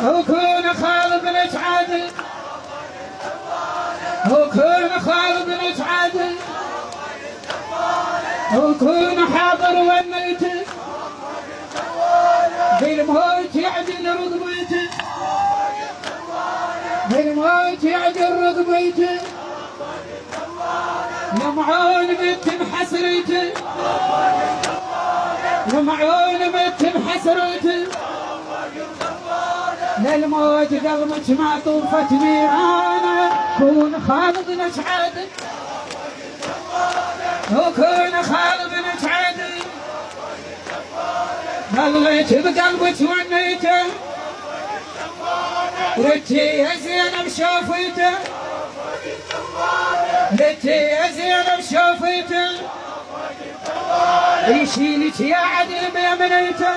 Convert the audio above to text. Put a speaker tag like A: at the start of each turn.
A: وكون خالد بن سعد وكون خالد بن سعد وكون حاضر ونيت بالموت يعدل رقبيته بالموت يعدل رقبيته يمعون بنت حسريته يمعون بنت حسريته للموت قلبك معطوفة نيرانه كون خالد بن سعد وكون خالد بن سعد ظليت بقلبك ونيته ردتي يا زينب شوفيته ردتي يا زينب شوفيته يشيلك يا عدل بيمنيته